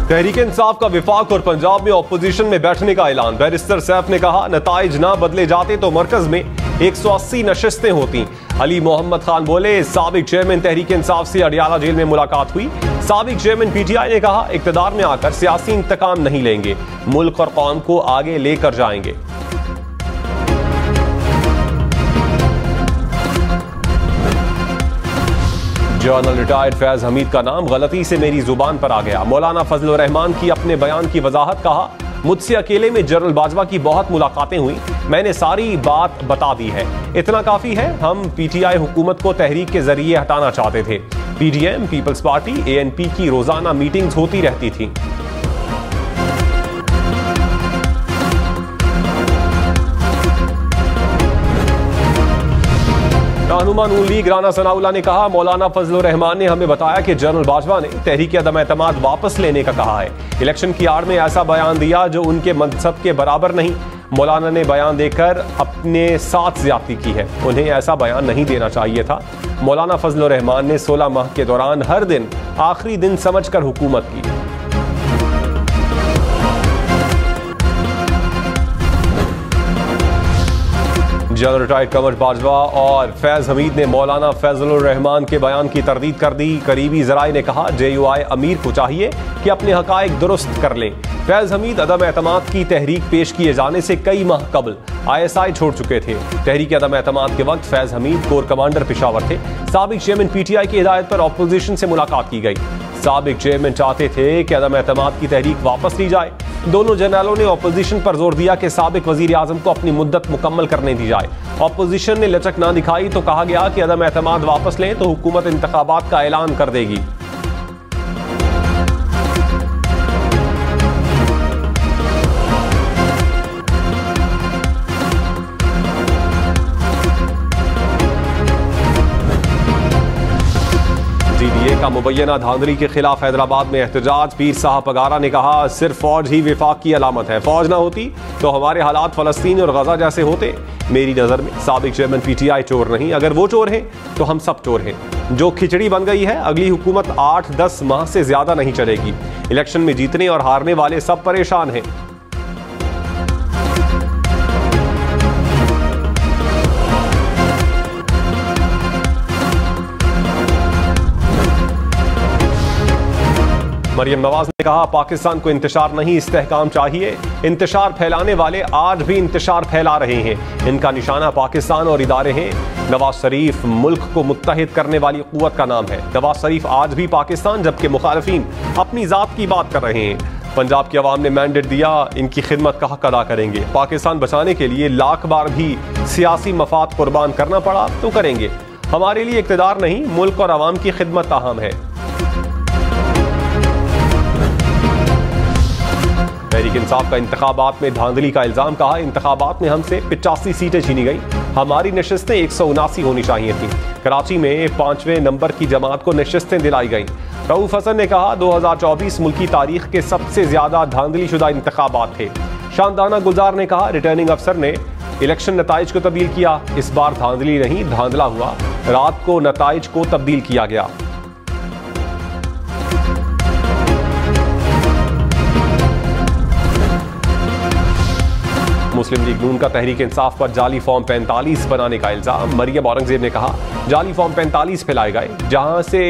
तहरीक इंसाफ का विफाक और पंजाब में ऑपोजिशन में बैठने का ऐलान। बैरिस्टर सैफ ने कहा, नताइज ना बदले जाते तो मरकज में 180 नशिस्तें होती। अली मोहम्मद खान बोले, साबिक चेयरमैन तहरीक इंसाफ से अडियाला जेल में मुलाकात हुई। साबिक चेयरमैन पीटीआई ने कहा, इक्तदार में आकर सियासी इंतकाम नहीं लेंगे, मुल्क और कौम को आगे लेकर जाएंगे। जनरल रिटायर्ड फैज हमीद का नाम गलती से मेरी जुबान पर आ गया। मौलाना फजल रहमान की अपने बयान की वजाहत। कहा, मुझसे अकेले में जनरल बाजवा की बहुत मुलाकातें हुई, मैंने सारी बात बता दी है, इतना काफी है। हम पीटीआई हुकूमत को तहरीक के जरिए हटाना चाहते थे। पीडीएम, पीपल्स पार्टी, एएनपी की रोजाना मीटिंग्स होती रहती थी। रहनुमा नून लीग राना सनाउल्लाह ने कहा, मौलाना फजल रहमान ने हमें बताया कि जनरल बाजवा ने तहरीक अदम एतमाद वापस लेने का कहा है। इलेक्शन की आड़ में ऐसा बयान दिया जो उनके मनसब के बराबर नहीं। मौलाना ने बयान देकर अपने साथ ज्यादती की है, उन्हें ऐसा बयान नहीं देना चाहिए था। मौलाना फजल रहमान ने 16 माह के दौरान हर दिन आखिरी दिन समझकर हुकूमत की। जनरल रिटायर्ड कमर बाजवा और फैज हमीद ने मौलाना फैजल रहमान के बयान की तरदीद कर दी। करीबी जराए ने कहा, जेयूआई अमीर को चाहिए कि अपने हकायक दुरुस्त कर लें। फैज हमीद अदम एतमाद की तहरीक पेश किए जाने से कई माह कबल ISI छोड़ चुके थे। तहरीक अदम एतमाद के वक्त फैज हमीद कोर कमांडर पेशावर थे। साबिक चेयरमैन पीटीआई की हिदायत पर ऑपोजिशन से मुलाकात की गई। साबिक चेयरमैन चाहते थे कि अदम एतमाद की तहरीक वापस ली जाए। दोनों जनरलों ने ऑपोजिशन पर जोर दिया कि साबिक वजीर आजम को अपनी मुद्दत मुकम्मल करने दी जाए। ऑपोजिशन ने लचक ना दिखाई तो कहा गया कि अदम एतमाद वापस लें तो हुकूमत इंतखाबात का ऐलान कर देगी। का मुबैना धांधली के खिलाफ हैदराबाद में एहतजाज। पीर साहब पगारा ने कहा, सिर्फ फौज ही विफाक की अलामत है, फौज ना होती तो हमारे हालात फलस्तीन और गजा जैसे होते। मेरी नजर में साबिक चेयरमैन पीटीआई चोर नहीं, अगर वो चोर हैं तो हम सब चोर हैं। जो खिचड़ी बन गई है, अगली हुकूमत 8-10 माह से ज्यादा नहीं चलेगी। इलेक्शन में जीतने और हारने वाले सब परेशान हैं। मरियम नवाज ने कहा, पाकिस्तान को इंतशार नहीं इस्तेहकाम चाहिए। इंतशार फैलाने वाले आज भी इंतशार फैला रहे हैं, इनका निशाना पाकिस्तान और इदारे हैं। नवाज शरीफ मुल्क को मुत्तहिद करने वाली कुव्वत का नाम है। नवाज शरीफ आज भी पाकिस्तान, जबकि मुखालिफिन अपनी जात की बात कर रहे हैं। पंजाब की आवाम ने मैंडेट दिया, इनकी खिदमत का हक अदा करेंगे। पाकिस्तान बचाने के लिए लाख बार भी सियासी मफाद कुर्बान करना पड़ा तो करेंगे। हमारे लिए इक़्तिदार नहीं, मुल्क और आवाम की खिदमत अहम है। तहरीक इंसाफ का इंतखाबात में धांधली का इल्जाम। कहा, इंतखाबात में हमसे 85 सीटें छीनी गई, हमारी नशिस्तें 179 होनी चाहिए थी। कराची में 5वें नंबर की जमात को नशिस्तें दिलाई गई। रऊफ हसन ने कहा, 2024 मुल्की तारीख के सबसे ज्यादा धांधली शुदा इंतखाबात थे। शानदाना गुलजार ने कहा, रिटर्निंग अफसर ने इलेक्शन नताइज को तब्दील किया, इस बार धांधली नहीं धांधला हुआ, रात को नताइज को तब्दील किया गया। मुस्लिम लीग नून का तहरीक इंसाफ पर जाली फॉर्म 45 बनाने का इल्जाम। मरियम औरंगजेब ने कहा, जाली फॉर्म 45 फैलाए गए, जहां से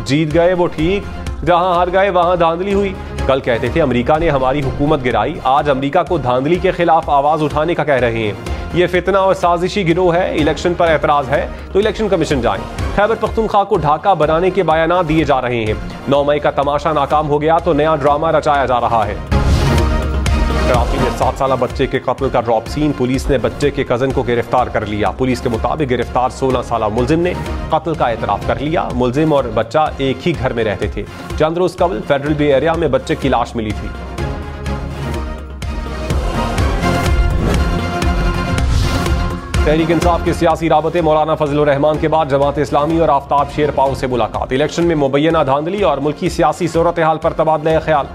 जीत गए वो ठीक, जहां हार गए वहां धांधली हुई। कल कहते थे अमेरिका ने हमारी हुकूमत गिराई, आज अमेरिका को धांधली के खिलाफ आवाज उठाने का कह रहे हैं। ये फितना और साजिशी गिरोह है। इलेक्शन पर एतराज है तो इलेक्शन कमीशन जाएं। खैबर पख्तूनख्वा को ढाका बनाने के बयानात दिए जा रहे हैं। 9 मई का तमाशा नाकाम हो गया तो नया ड्रामा रचाया जा रहा है। कराची में 7 साला बच्चे के कत्ल का ड्रॉप सीन। पुलिस ने बच्चे के कजन को गिरफ्तार कर लिया। पुलिस के मुताबिक गिरफ्तार 16 साला मुलजिम ने कत्ल का एतराफ कर लिया। मुलजिम और बच्चा एक ही घर में रहते थे। चंद रोज कबल फेडरल बे एरिया में बच्चे की लाश मिली थी। तहरीक इंसाफ के सियासी राबते। मौलाना फजल रहमान के बाद जमात इस्लामी और आफ्ताब शेरपाओ से मुलाकात। इलेक्शन में मुबैना धांधली और मुल्की सियासी सूरत हाल पर तबादला ख्याल।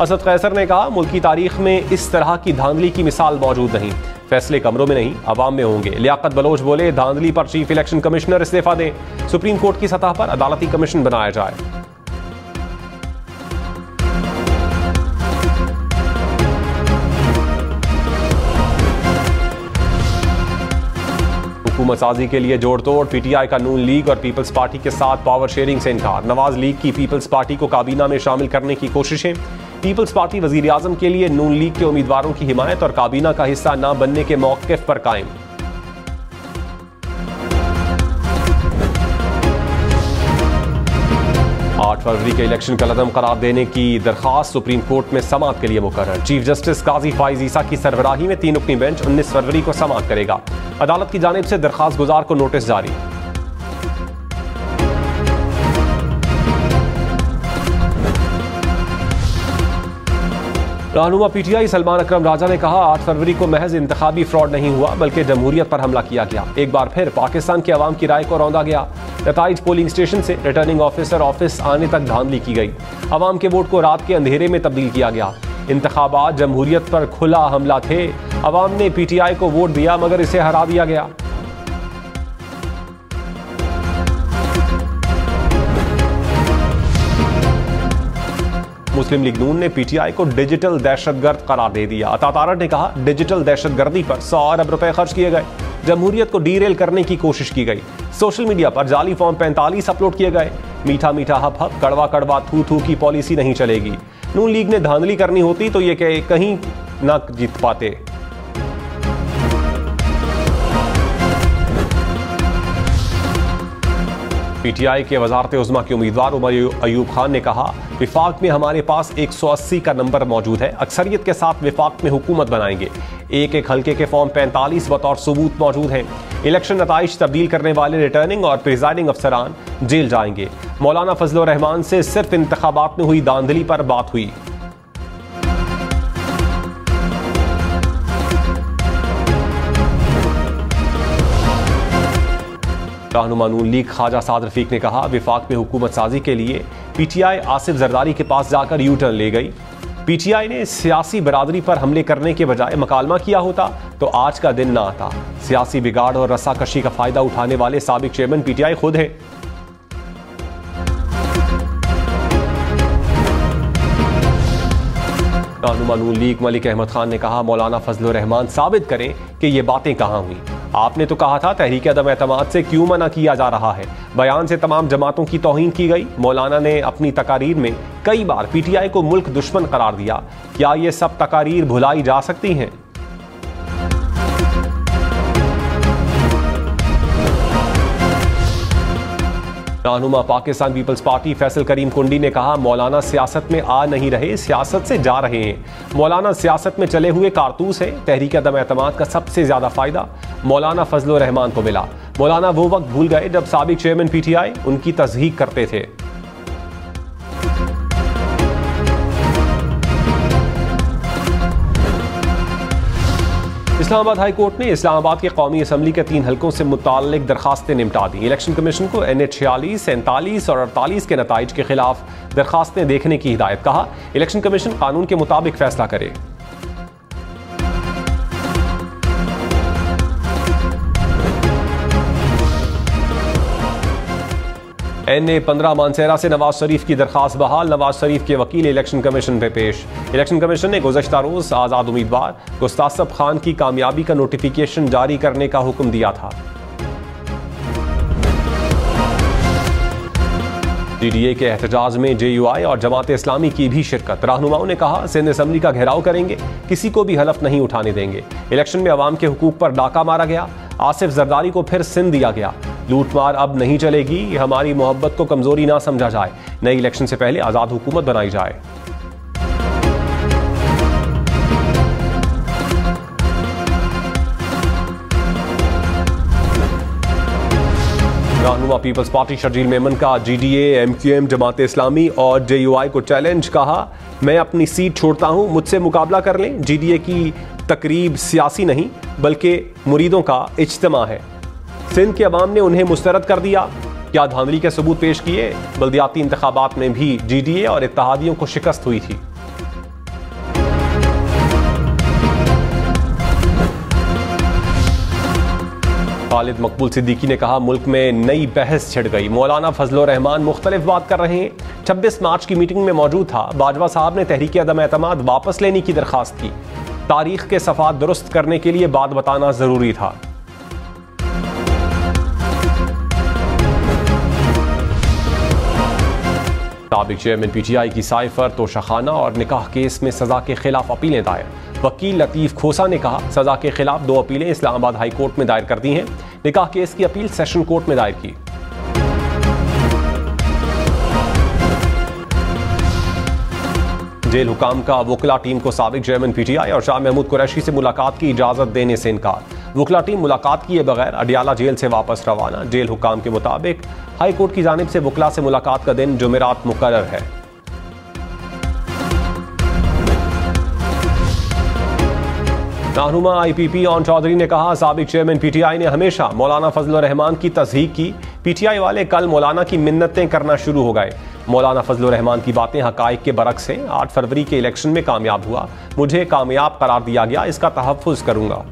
असद कैसर ने कहा, मुल्की तारीख में इस तरह की धांधली की मिसाल मौजूद नहीं। फैसले कमरों में नहीं, अवाम में होंगे। लियाकत बलोच बोले, धांधली पर चीफ इलेक्शन कमिश्नर इस्तीफा दें, सुप्रीम कोर्ट की सतह पर अदालती कमीशन बनाया जाए। हुकूमत साजी के लिए जोड़ तोड़, पीटीआई का नून लीग और पीपल्स पार्टी के साथ पावर शेयरिंग से इनकार। नवाज लीग की पीपल्स पार्टी को काबीना में शामिल करने की कोशिशें। पीपल्स पार्टी वजीर आजम के लिए नून लीग के उम्मीदवारों की हिमायत और काबीना का हिस्सा न बनने के मौक़िफ़ पर कायम। आठ फरवरी के इलेक्शन का लदम करार देने की दरखास्त सुप्रीम कोर्ट में समाअत के लिए मुकर्रर। चीफ जस्टिस काजी फाइज ईसा की सरबराही में 3 रुकनी बेंच 19 फरवरी को समाअत करेगा। अदालत की जानिब से दरखास्त गुजार को नोटिस जारी। रहनुमा पीटीआई सलमान अकरम राजा ने कहा, 8 फरवरी को महज इंतखाबी फ्रॉड नहीं हुआ बल्कि जमहूरियत पर हमला किया गया। एक बार फिर पाकिस्तान की आवाम की राय को रौंदा गया। नताइज पोलिंग स्टेशन से रिटर्निंग ऑफिसर ऑफिस आने तक धांधली की गई। आवाम के वोट को रात के अंधेरे में तब्दील किया गया। इंतखाबात जमहूरियत पर खुला हमला थे। आवाम ने पीटीआई को वोट दिया मगर इसे हरा दिया गया। मुस्लिम लीग नून ने पीटीआई को डिजिटल दहशतगर्द करार दे दिया। अता तारड़ ने कहा, डिजिटल दहशतगर्दी पर 100 अरब रुपए खर्च किए गए। जमहूरियत को डीरेल करने की कोशिश की गई। सोशल मीडिया पर जाली फॉर्म 45 अपलोड किए गए। मीठा मीठा हप हप, कड़वा कड़वा थू थू की पॉलिसी नहीं चलेगी। नून लीग ने धांधली करनी होती तो ये कहीं ना जीत पाते। पीटीआई के वजारत उज़्मा के उम्मीदवार उमर अयूब खान ने कहा, विफाक में हमारे पास 180 का नंबर मौजूद है। अक्सरियत के साथ विफाक में हुकूमत बनाएंगे। एक एक हल्के के फॉर्म 45 बतौर सबूत मौजूद हैं। इलेक्शन नताइज तब्दील करने वाले रिटर्निंग और प्रिजाइडिंग अफसरान जेल जाएंगे। मौलाना फजल रहमान से सिर्फ इंतखाबात में हुई धांधली पर बात हुई। रहनुमा नून लीग ख्वाजा साद रफीक ने कहा, विफाक में हुकूमत साजी के लिए पीटीआई आसिफ जरदारी के पास जाकर यू टर्न ले गई। पीटीआई ने सियासी बरादरी पर हमले करने के बजाय मकालमा किया होता तो आज का दिन ना आता। सियासी बिगाड़ और रस्साकशी का फायदा उठाने वाले साबिक चेयरमैन पीटीआई खुद हैं। रहनुमा नून लीग मलिक अहमद खान ने कहा, मौलाना फजल रहमान साबित करें कि ये बातें कहां हुई। आपने तो कहा था तहरीक अदम एतमाद से क्यों मना किया जा रहा है। बयान से तमाम जमातों की तौहीन की गई। मौलाना ने अपनी तकारीर में कई बार पीटीआई को मुल्क दुश्मन करार दिया। क्या ये सब तकारीर भुलाई जा सकती हैं? रहनुमा पाकिस्तान पीपल्स पार्टी फैसल करीम कुंडी ने कहा, मौलाना सियासत में आ नहीं रहे, सियासत से जा रहे हैं। मौलाना सियासत में चले हुए कारतूस है। तहरीक अदम एतमाद का सबसे ज्यादा फायदा मौलाना फजल रहमान को मिला। मौलाना वो वक्त भूल गए जब साबिक चेयरमैन पीटीआई उनकी तस्दीक करते थे। इस्लामाबाद हाई कोर्ट ने इस्लामाबाद के कौमी असम्बली के 3 हलकों से मुताल्लिक दरखास्तें निपटा दी। इलेक्शन कमीशन को NH 46, 47 और 48 के नताइज के खिलाफ दरखास्तें देखने की हिदायत। कहा, इलेक्शन कमीशन कानून के मुताबिक फैसला करे। NA 15 मानसेरा से नवाज शरीफ की दरखास्त बहाल। नवाज शरीफ के वकील इलेक्शन कमीशन पे पेश। इलेक्शन कमीशन ने गुज़श्ता रोज आज़ाद उम्मीदवार गुस्तासब खान की कामयाबी का नोटिफिकेशन जारी करने का हुक्म दिया था। DDA के एहतजाज में JUI और जमात इस्लामी की भी शिरकत। रहनुमाओं ने कहा, सिंध असम्बली का घेराव करेंगे, किसी को भी हलफ नहीं उठाने देंगे। इलेक्शन में अवाम के हुकूक पर डाका मारा गया। आसिफ जरदारी को फिर सिंध दिया गया। लूटमार अब नहीं चलेगी। हमारी मोहब्बत को कमजोरी ना समझा जाए। नई इलेक्शन से पहले आजाद हुकूमत बनाई जाए। रहनुमा पीपल्स पार्टी शर्जील मेमन का GDA, MQM, जमात इस्लामी और JUI को चैलेंज। कहा, मैं अपनी सीट छोड़ता हूं, मुझसे मुकाबला कर लें। GDA की तकरीब सियासी नहीं बल्कि मुरीदों का इज्तिमा है। सिंध के अवाम ने उन्हें मुस्तरद कर दिया। क्या धांधली के सबूत पेश किए। बल्दियाती इंतखाबात में भी GDA और इत्तेहादियों को शिकस्त हुई थी। खालिद मकबूल सिद्दीकी ने कहा, मुल्क में नई बहस छिड़ गई। मौलाना फजल रहमान मुख्तलिफ बात कर रहे हैं। 26 मार्च की मीटिंग में मौजूद था। बाजवा साहब ने तहरीक अदम एतमाद वापस लेने की दरखास्त की। तारीख के सफ़ात दुरुस्त करने के लिए बात बताना जरूरी था। साबिक चेयरमैन पीटीआई की साइफर, तोशाखाना और निकाह केस में सजा के खिलाफ अपीलें दायर। वकील लतीफ खोसा ने कहा, सजा के खिलाफ 2 अपीलें इस्लामाबाद हाई कोर्ट में दायर कर दी हैं। निकाह केस की अपील सेशन कोर्ट में दायर की। जेल हुकाम का वकला टीम को साबिक चेयरमैन पीटीआई और शाह महमूद कुरैशी से मुलाकात की इजाजत देने से इनकार। वकला टीम मुलाकात किए बगैर अडियाला जेल से वापस रवाना। जेल हुकाम के मुताबिक हाई कोर्ट की जानिब से वकला से मुलाकात का दिन जुमेरात मुकर्रर है। रहनुमा IPP ऑन चौधरी ने कहा, साबिक चेयरमैन पीटीआई ने हमेशा मौलाना फजलुर रहमान की तस्दीक की। पीटीआई वाले कल मौलाना की मिन्नतें करना शुरू हो गए। मौलाना फजलुर रहमान की बातें हकाइक के बरक्स हैं। 8 फरवरी के इलेक्शन में कामयाब हुआ, मुझे कामयाब करार दिया गया, इसका तहफ़्फ़ुज़ करूंगा।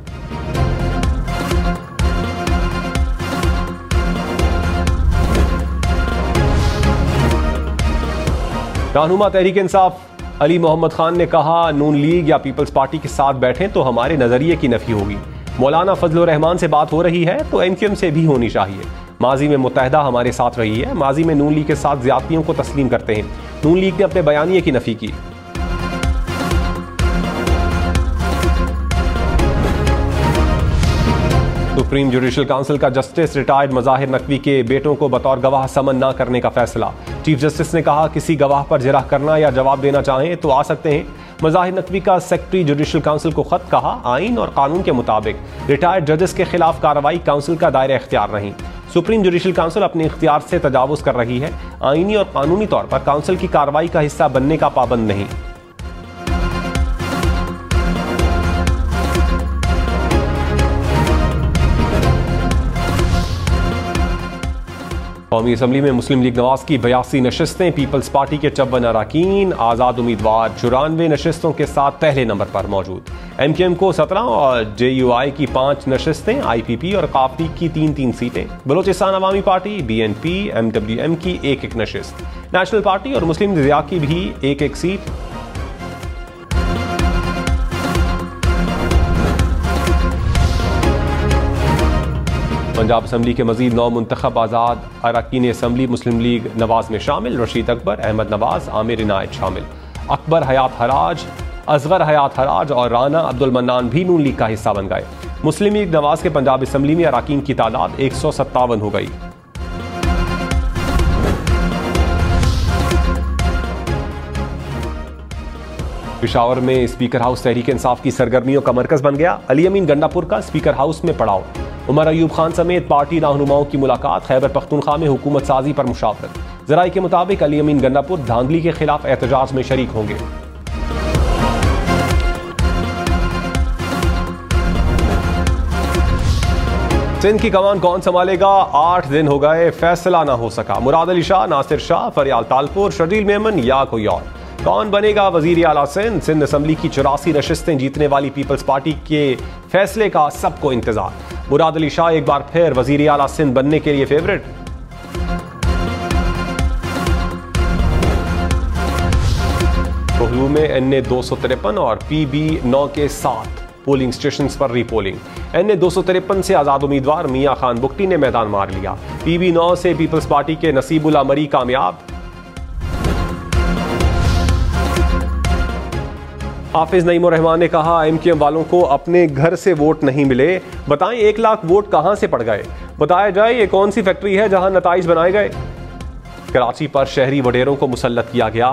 रहनुमा तहरीक इंसाफ अली मोहम्मद खान ने कहा, नून लीग या पीपल्स पार्टी के साथ बैठें तो हमारे नजरिए की नफी होगी। मौलाना फजलुर रहमान से बात हो रही है तो MQM से भी होनी चाहिए। माजी में मुत्तहदा हमारे साथ रही है, माजी में नून लीग के साथ ज्यादतियों को तस्लीम करते हैं। नून लीग ने अपने बयानिए की नफी की। सुप्रीम जुडिशल काउंसिल का जस्टिस रिटायर्ड मज़ाहिर नकवी के बेटों को बतौर गवाह समन न करने का फैसला। चीफ जस्टिस ने कहा, किसी गवाह पर जिरह करना या जवाब देना चाहें तो आ सकते हैं। मज़ाहिर नकवी का सेक्रेटरी जुडिशल काउंसिल को खत, कहा आइन और कानून के मुताबिक रिटायर्ड जजेस के खिलाफ कार्रवाई काउंसिल का दायरा इख्तियार नहीं। सुप्रीम जुडिशल काउंसिल अपने इख्तियार से तजावुज कर रही है, आईनी और कानूनी तौर पर काउंसिल की कार्रवाई का हिस्सा बनने का पाबंद नहीं। कौमी असम्बली में मुस्लिम लीग नवाज की 82 नशिस्तें, पीपल्स पार्टी के 54 अराकीन, आज़ाद उम्मीदवार 94 नशिस्तों के साथ पहले नंबर पर मौजूद। MQM को 17 और JUI की 5 नशिस्तें, IPP और काफी की 3-3 सीटें। बलोचिस्तान अवामी पार्टी, BNP, MWM की 1-1 नशिस्त। नेशनल पार्टी और मुस्लिम ज़िया की भी 1-1 सीट। पंजाब असम्बली के मजीद 9 मुंतखब आज़ाद अरकान असम्बली मुस्लिम लीग नवाज में शामिल। रशीद अकबर, अहमद नवाज, आमिर इनायत शामिल। अकबर हयात हराज, असगर हयात हराज और राना अब्दुल मन्नान भी नून लीग का हिस्सा बन गए। मुस्लिम लीग नवाज के पंजाब असम्बली में अरकान की तादाद 157 हो गई। पेशावर में स्पीकर हाउस तहरीक इंसाफ की सरगर्मियों का मरकज बन गया। अली अमीन गंडापुर का स्पीकर हाउस में पड़ाव। उमर अयूब खान समेत पार्टी रहनुमाओं की मुलाकात। खैबर पख्तूनख्वा में हुकूमत साजी पर मुशावरत। जराये के मुताबिक अली अमीन गंडापुर धांधली के खिलाफ एहतजाज में शरीक होंगे। सिंध की कमान कौन संभालेगा? 8 दिन हो गए, फैसला ना हो सका। मुराद अली शाह, नासिर शाह, फरियाल तालपुर, शर्जील मेमन या कोई और? कौन बनेगा वजीर आला सिंध? सिंध असम्बली की 84 नशिस्तें जीतने वाली पीपल्स पार्टी के फैसले का सबको इंतजार। मुराद अली शाह एक बार फिर वजीर आला सिंध बनने के लिए फेवरेट। कोहलू में NA 253 और PB 9 के 7 पोलिंग स्टेशन पर रीपोलिंग। NA 253 से आजाद उम्मीदवार मियां खान बुक्टी ने मैदान मार लिया। PB 9 से पीपल्स पार्टी के नसीबुल्ला मरी कामयाब। हाफिज नईमुर रहमान ने कहा, MQM वालों को अपने घर से वोट नहीं मिले, बताएं 1 लाख वोट कहां से पड़ गए? बताया जाए ये कौन सी फैक्ट्री है जहां नताइज बनाए गए? कराची पर शहरी वडेरों को मुसल्लत किया गया।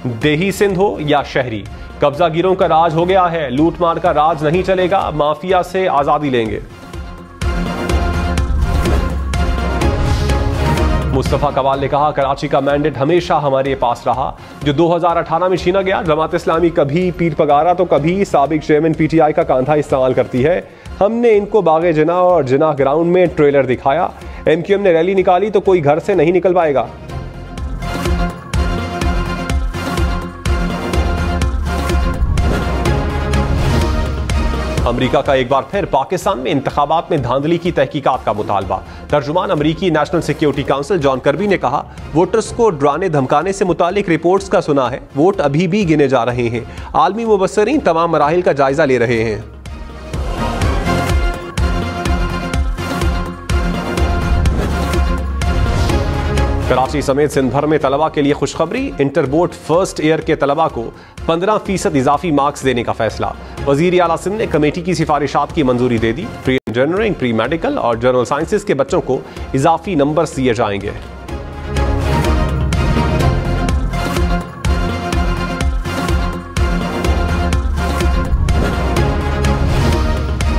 देही सिंध हो या शहरी, कब्जागिरों का राज हो गया है। लूट मार का राज नहीं चलेगा, माफिया से आजादी लेंगे। मुस्तफा कवाल ने कहा, कराची का मैंडेट हमेशा हमारे पास रहा, जो 2018 में छीना गया। जमात इस्लामी कभी पीर पगारा तो कभी साबिक चेयरमैन PTI का कांधा इस्तेमाल करती है। हमने इनको बागे जिना और जिना ग्राउंड में ट्रेलर दिखाया। MQM ने रैली निकाली तो कोई घर से नहीं निकल पाएगा। अमेरिका का एक बार फिर पाकिस्तान में इंतखाबात में धांधली की तहकीकात का मुतालबा। तर्जुमान अमेरिकी national security council John Kirby ने कहा, वोटर्स को डराने धमकाने से मुतालिक रिपोर्ट्स का सुना है। वोट अभी भी गिने जा रहे हैं। आलमी मुबस्सरीन तमाम मराहिल का जायजा ले रहे हैं। कराची समेत सिंध भर में तलबा के लिए खुशखबरी। इंटर बोर्ड फर्स्ट ईयर के तलबा को 15% इजाफी मार्क्स देने का फैसला। वजीर आला सिंध ने कमेटी की सिफारिशात की मंजूरी दे दी। प्री इंजीनियरिंग, प्री मेडिकल और जनरल साइंसेज के बच्चों को इजाफी नंबर दिए जाएंगे।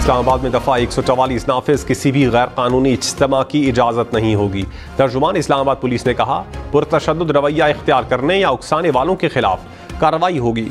इस्लामाबाद में दफा 144 नाफिज, किसी भी गैर कानूनी इज्तिमा की इजाजत नहीं होगी। तर्जुमान इस्लामाबाद पुलिस ने कहा, पुरतशद्दुद रवैया इख्तियार करने या उकसाने वालों के खिलाफ कार्रवाई होगी।